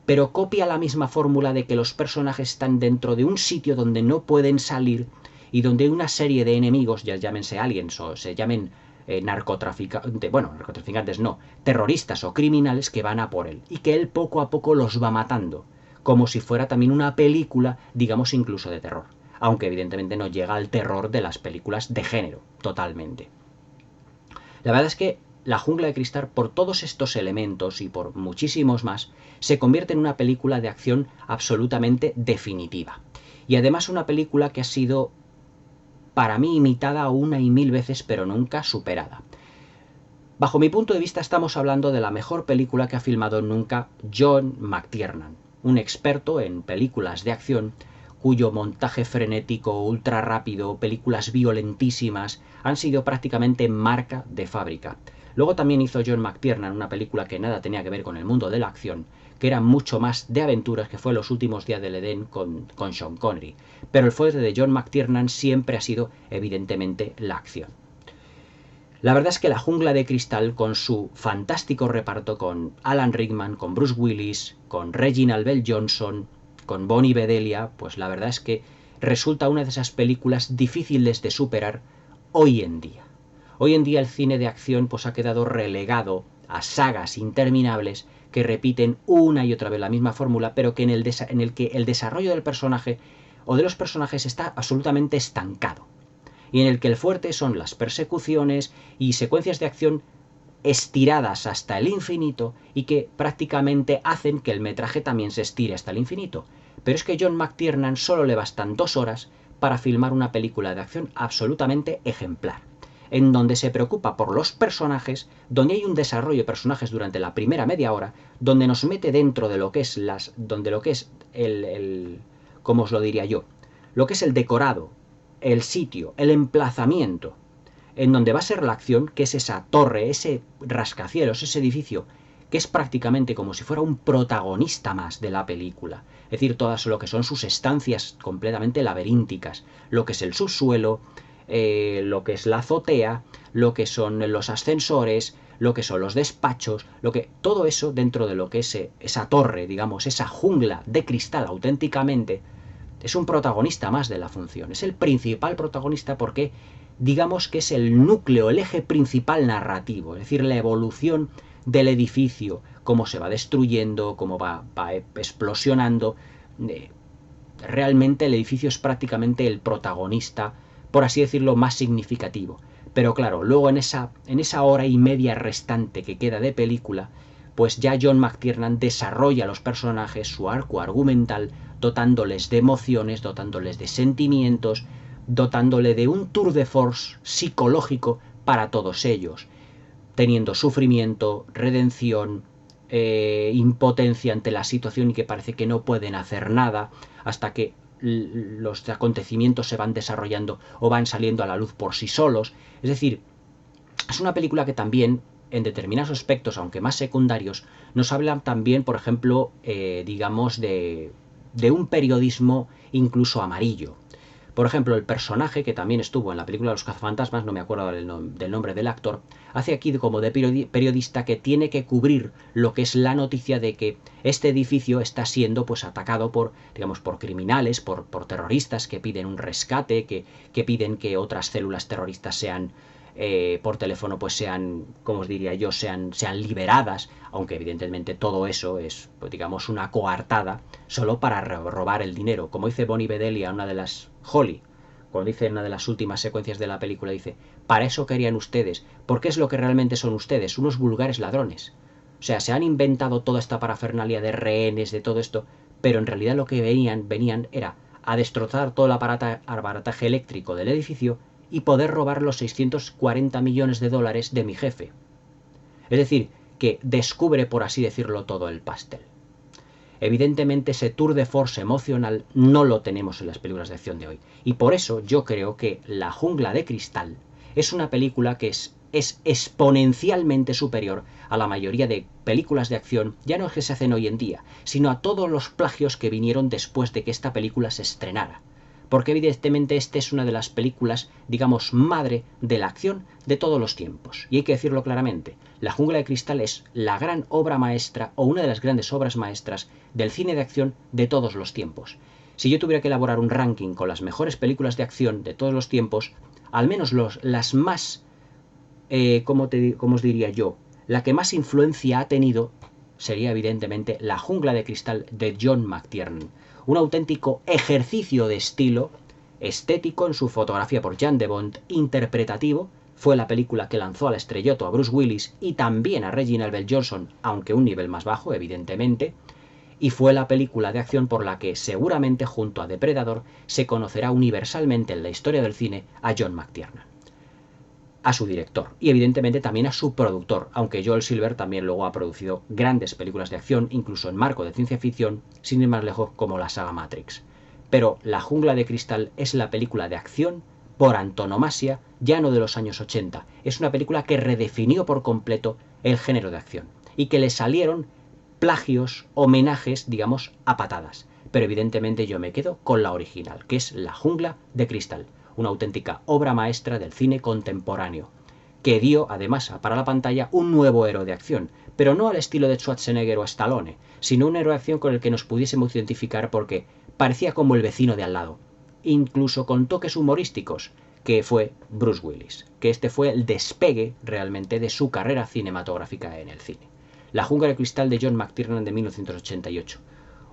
pero copia la misma fórmula de que los personajes están dentro de un sitio donde no pueden salir y donde hay una serie de enemigos, ya llámense aliens o se llamen narcotraficantes no, terroristas o criminales que van a por él y que él poco a poco los va matando, como si fuera también una película, digamos incluso de terror, aunque evidentemente no llega al terror de las películas de género, totalmente. La verdad es que La jungla de cristal, por todos estos elementos y por muchísimos más, se convierte en una película de acción absolutamente definitiva. Y además una película que ha sido, para mí, imitada una y mil veces, pero nunca superada. Bajo mi punto de vista, estamos hablando de la mejor película que ha filmado nunca John McTiernan, un experto en películas de acción cuyo montaje frenético, ultra rápido, películas violentísimas, han sido prácticamente marca de fábrica. Luego también hizo John McTiernan una película que nada tenía que ver con el mundo de la acción, que era mucho más de aventuras, que fue Los últimos días del Edén con Sean Connery. Pero el fuerte de John McTiernan siempre ha sido, evidentemente, la acción. La verdad es que La jungla de cristal, con su fantástico reparto con Alan Rickman, con Bruce Willis, con Reginald VelJohnson, con Bonnie Bedelia, pues la verdad es que resulta una de esas películas difíciles de superar hoy en día. Hoy en día el cine de acción pues ha quedado relegado a sagas interminables que repiten una y otra vez la misma fórmula, pero que en el que el desarrollo del personaje o de los personajes está absolutamente estancado. Y en el que el fuerte son las persecuciones y secuencias de acción estiradas hasta el infinito y que prácticamente hacen que el metraje también se estire hasta el infinito. Pero es que John McTiernan solo le bastan 2 horas para filmar una película de acción absolutamente ejemplar, en donde se preocupa por los personajes, donde hay un desarrollo de personajes durante la primera media hora, donde nos mete dentro de lo que es ¿cómo os lo diría yo? Lo que es el decorado, el sitio, el emplazamiento, en donde va a ser la acción, que es esa torre, ese rascacielos, ese edificio, que es prácticamente como si fuera un protagonista más de la película. Es decir, todas lo que son sus estancias completamente laberínticas, lo que es el subsuelo, lo que es la azotea, lo que son los ascensores, lo que son los despachos, todo eso dentro de lo que es esa torre, digamos, esa jungla de cristal auténticamente, es un protagonista más de la función, es el principal protagonista porque digamos que es el núcleo, el eje principal narrativo, es decir, la evolución del edificio, cómo se va destruyendo, cómo va explosionando. Realmente el edificio es prácticamente el protagonista por así decirlo, más significativo. Pero claro, luego en esa hora y media restante que queda de película, pues ya John McTiernan desarrolla a los personajes, su arco argumental, dotándoles de emociones, dotándoles de sentimientos, dotándole de un tour de force psicológico para todos ellos, teniendo sufrimiento, redención, impotencia ante la situación y que parece que no pueden hacer nada hasta que los acontecimientos se van desarrollando o van saliendo a la luz por sí solos. Es decir, es una película que también, en determinados aspectos, aunque más secundarios, nos habla también, por ejemplo, digamos, de un periodismo incluso amarillo. Por ejemplo, el personaje que también estuvo en la película de los cazafantasmas, no me acuerdo del nombre del actor, hace aquí como de periodista que tiene que cubrir lo que es la noticia de que este edificio está siendo pues atacado por, digamos, por criminales, por terroristas que piden un rescate, que piden que otras células terroristas sean por teléfono, pues sean, como os diría yo, sean liberadas, aunque evidentemente todo eso es, pues, digamos, una coartada solo para robar el dinero. Como dice Bonnie Bedelia, una de las Holly, cuando dice en una de las últimas secuencias de la película, dice, para eso querían ustedes, porque es lo que realmente son ustedes, unos vulgares ladrones. O sea, se han inventado toda esta parafernalia de rehenes, de todo esto, pero en realidad lo que venían era a destrozar todo el aparataje eléctrico del edificio y poder robar los 640 millones de dólares de mi jefe. Es decir, que descubre, por así decirlo, todo el pastel. Evidentemente ese tour de force emocional no lo tenemos en las películas de acción de hoy. Y por eso yo creo que La jungla de cristal es una película que es exponencialmente superior a la mayoría de películas de acción, ya no es que se hacen hoy en día, sino a todos los plagios que vinieron después de que esta película se estrenara. Porque evidentemente esta es una de las películas, digamos, madre de la acción de todos los tiempos. Y hay que decirlo claramente, La jungla de cristal es la gran obra maestra o una de las grandes obras maestras del cine de acción de todos los tiempos. Si yo tuviera que elaborar un ranking con las mejores películas de acción de todos los tiempos, al menos las más, ¿cómo os diría yo? La que más influencia ha tenido sería evidentemente La jungla de cristal de John McTiernan. Un auténtico ejercicio de estilo, estético en su fotografía por Jan de Bont, interpretativo, fue la película que lanzó al estrellato a Bruce Willis y también a Reginald VelJohnson, aunque un nivel más bajo, evidentemente, y fue la película de acción por la que seguramente junto a Depredador se conocerá universalmente en la historia del cine a John McTiernan, a su director y evidentemente también a su productor, aunque Joel Silver también luego ha producido grandes películas de acción, incluso en marco de ciencia ficción, sin ir más lejos como la saga Matrix. Pero La jungla de cristal es la película de acción por antonomasia, ya no de los años 80. Es una película que redefinió por completo el género de acción y que le salieron plagios, homenajes, digamos, a patadas. Pero evidentemente yo me quedo con la original, que es La jungla de cristal, una auténtica obra maestra del cine contemporáneo, que dio además para la pantalla un nuevo héroe de acción, pero no al estilo de Schwarzenegger o Stallone, sino un héroe de acción con el que nos pudiésemos identificar porque parecía como el vecino de al lado, incluso con toques humorísticos, que fue Bruce Willis, que este fue el despegue realmente de su carrera cinematográfica en el cine. La jungla de cristal de John McTiernan de 1988,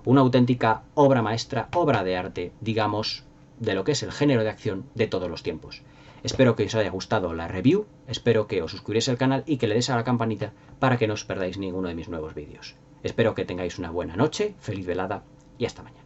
una auténtica obra maestra, obra de arte, digamos, de lo que es el género de acción de todos los tiempos. Espero que os haya gustado la review, espero que os suscribáis al canal y que le des a la campanita para que no os perdáis ninguno de mis nuevos vídeos. Espero que tengáis una buena noche, feliz velada y hasta mañana.